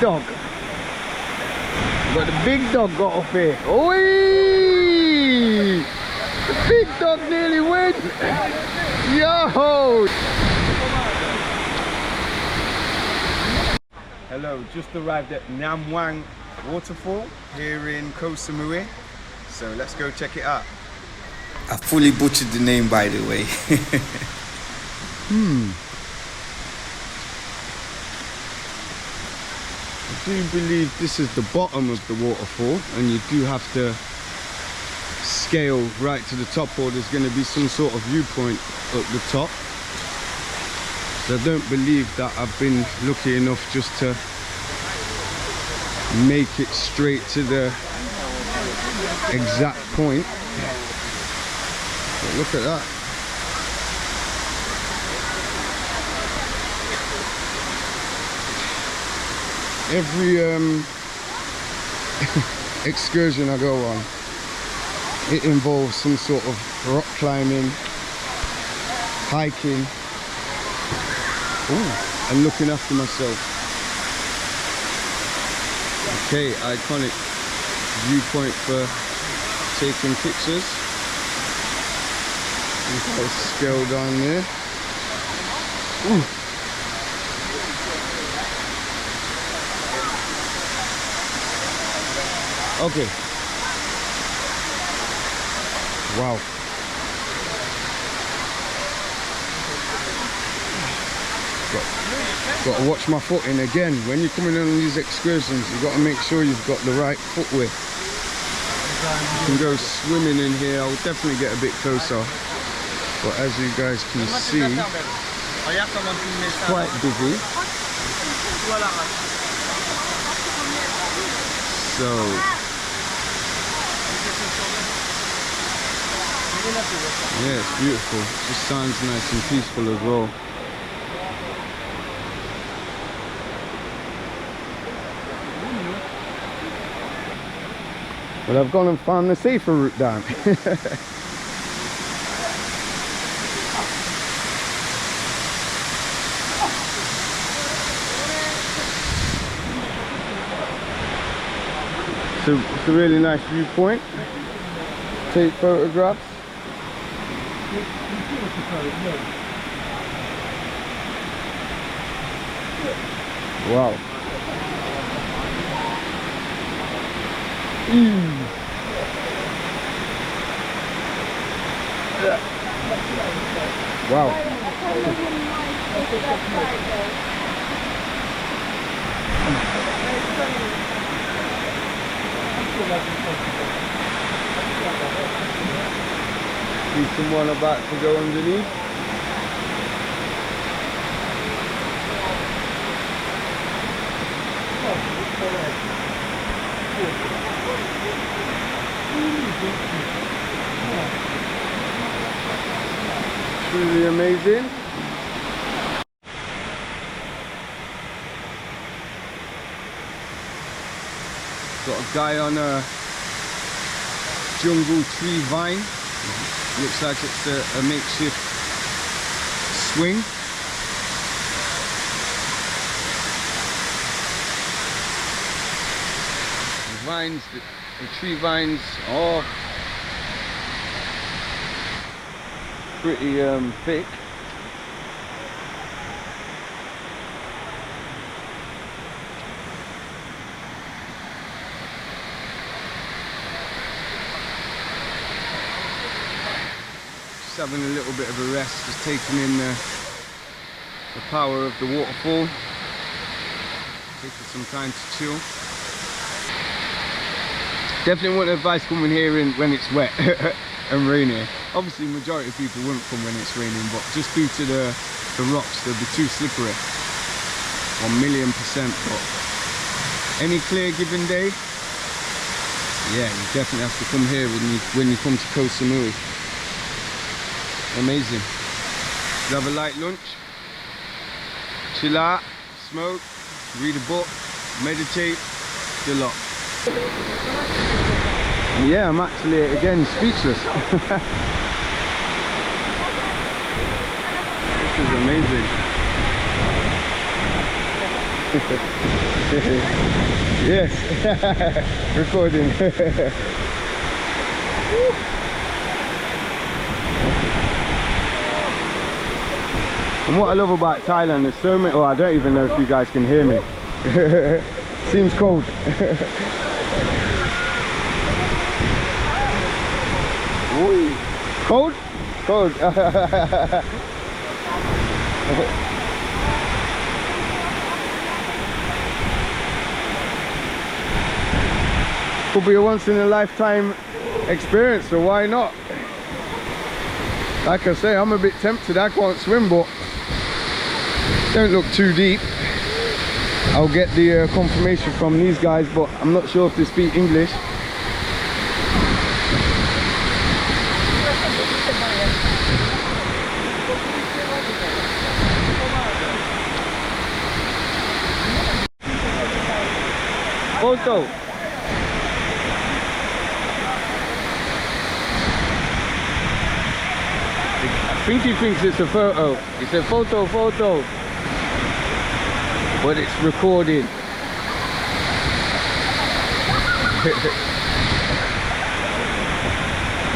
dog. But the big dog got up here. Oi! The big dog nearly went. Yo! Hello, just arrived at Mueang Waterfall here in Koh Samui. So let's go check it out. I fully butchered the name, by the way. I do believe this is the bottom of the waterfall, and you do have to scale right to the top, or there's going to be some sort of viewpoint at the top. So I don't believe that I've been lucky enough just to make it straight to the exact point. But look at that. Every excursion I go on, it involves some sort of rock climbing, hiking, and looking after myself. Okay, iconic viewpoint for taking pictures. Let's scale down there. Ooh. Okay. Wow. Got to watch my footing again. When you're coming on these excursions, you've got to make sure you've got the right footwear. You can go swimming in here. I'll definitely get a bit closer. But as you guys can see, it's quite busy. So yeah, it's beautiful. Just sounds nice and peaceful as well. But I've gone and found the safer route down. So it's a really nice viewpoint. Take photographs. Wow. Wow. See someone about to go underneath. Truly amazing. Got a guy on a jungle tree vine. Looks like it's a makeshift swing. The vines, the tree vines are pretty thick. Having a little bit of a rest, just taking in the power of the waterfall, taking some time to chill. Definitely wouldn't advise coming here when it's wet and rainy. Obviously majority of people wouldn't come when it's raining, but just due to the rocks, they'll be too slippery. 1,000,000%. But any clear given day, yeah, you definitely have to come here when you come to Koh Samui. Amazing. Have a light lunch, chill out, smoke, read a book, meditate, the lot. Yeah, I'm actually again speechless. This is amazing. Yes, recording. And what I love about Thailand, there's so many, oh, I don't even know if you guys can hear me. Seems cold. Ooh. Cold? Cold. Could be a once in a lifetime experience, so why not? Like I say, I'm a bit tempted. I can't swim, but don't look too deep. I'll get the confirmation from these guys, but I'm not sure if they speak English. Photo. I think he thinks it's a photo. It's a photo, but it's recording.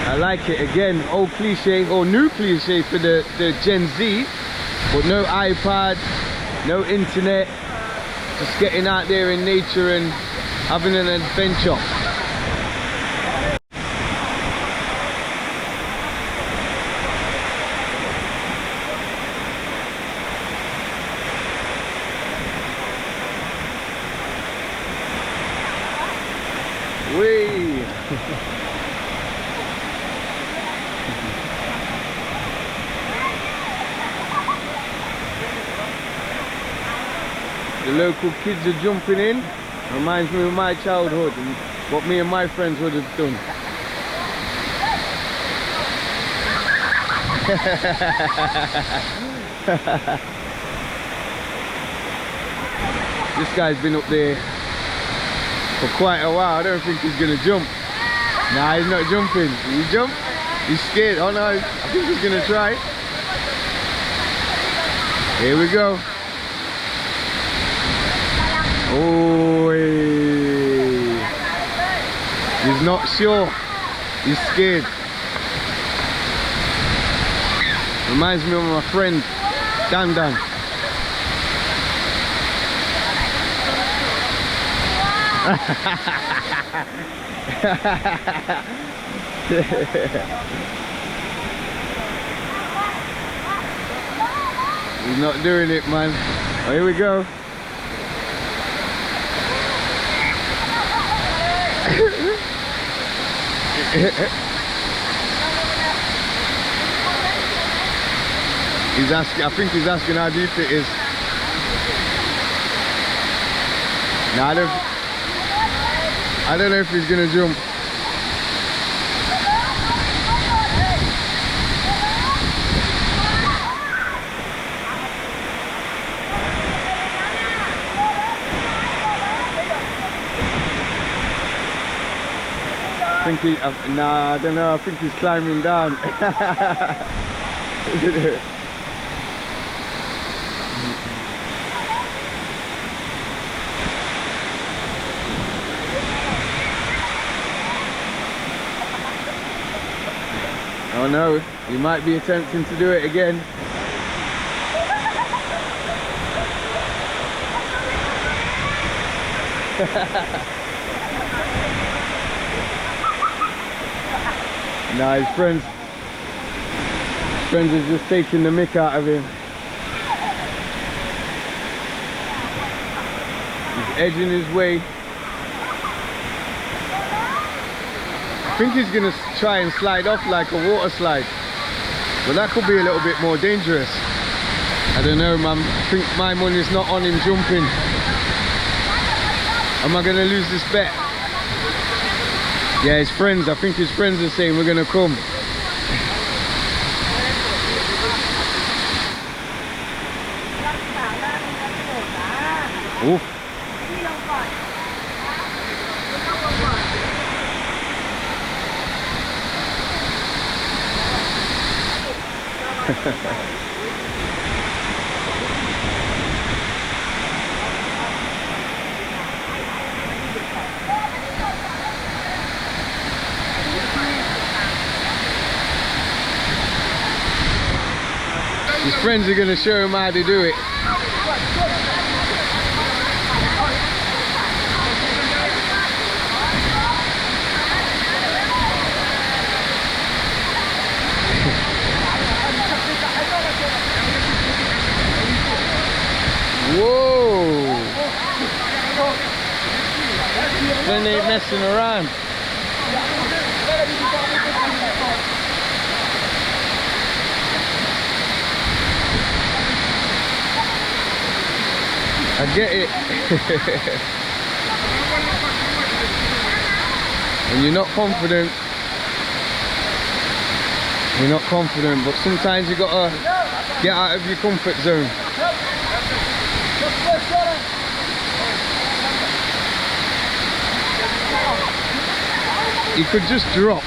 I like it. Again, old cliche or new cliche for the Gen Z, but no iPad, no internet, just getting out there in nature and having an adventure. Whee! The local kids are jumping in. Reminds me of my childhood and what me and my friends would have done. This guy's been up there for quite a while. I don't think he's gonna jump. Nah, he's not jumping. Will you jump? He's scared. Oh no, I think he's gonna try. Here we go. Oh, he's not sure. He's scared. Reminds me of my friend Dan. He's not doing it, man. Oh, here we go. He's asking, I think he's asking how deep it is. No, I don't know if he's gonna jump. I think he, nah, I don't know, I think he's climbing down. Oh no, he might be attempting to do it again. Nah, his friends are just taking the mick out of him. He's edging his way. I think he's gonna try and slide off like a water slide, but that could be a little bit more dangerous. I don't know, man. I think my money's not on him jumping. Am I gonna lose this bet? Yeah, his friends, I think his friends are saying we're gonna come. Oof. friends are gonna show him how to do it. Whoa! Then they ain't messing around. I get it. When you're not confident, but sometimes you gotta get out of your comfort zone. You could just drop.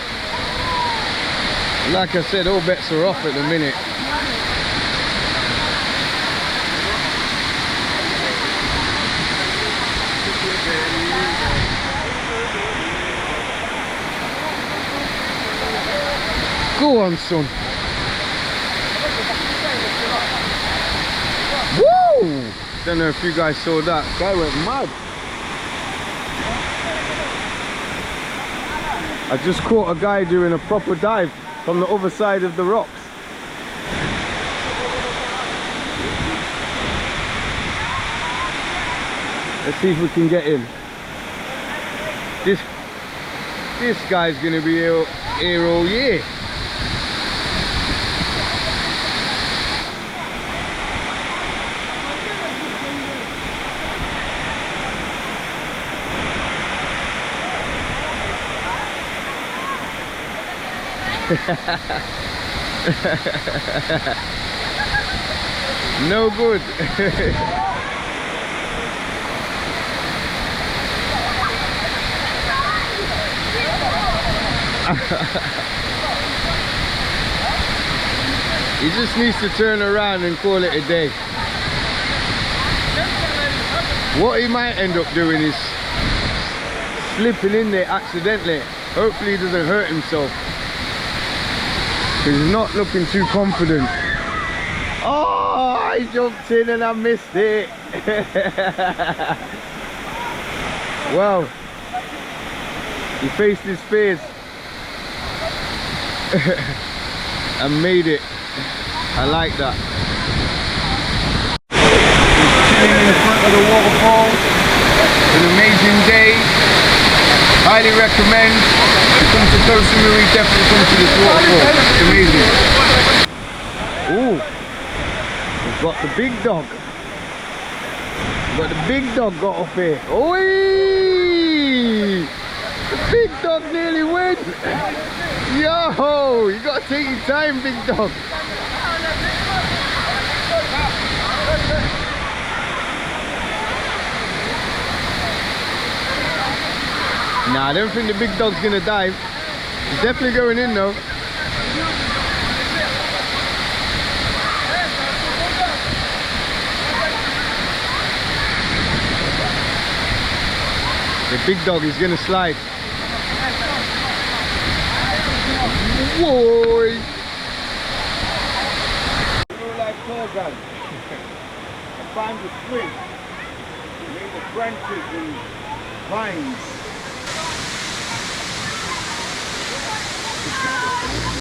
Like I said, all bets are off at the minute. Go on, son. Woo! Don't know if you guys saw that. Guy went mad. I just caught a guy doing a proper dive from the other side of the rocks. Let's see if we can get him. This guy's gonna be here all year. No good. He just needs to turn around and call it a day. What he might end up doing is slipping in there accidentally. Hopefully he doesn't hurt himself. He's not looking too confident. Oh, I jumped in and I missed it. Well, he faced his fears and made it. I like that. Chilling in the front of the waterfall. An amazing day. Highly recommend. If you come to Koh Samui, definitely come to this waterfall. It's amazing. Ooh, we've got the big dog. But the big dog got up here. Oi! The big dog nearly went. Yo, you gotta take your time, big dog. Nah, I don't think the big dog's gonna dive. He's definitely going in though. The big dog is gonna slide. Whoa! Real life tour guide. I found a swing made of branches and vines.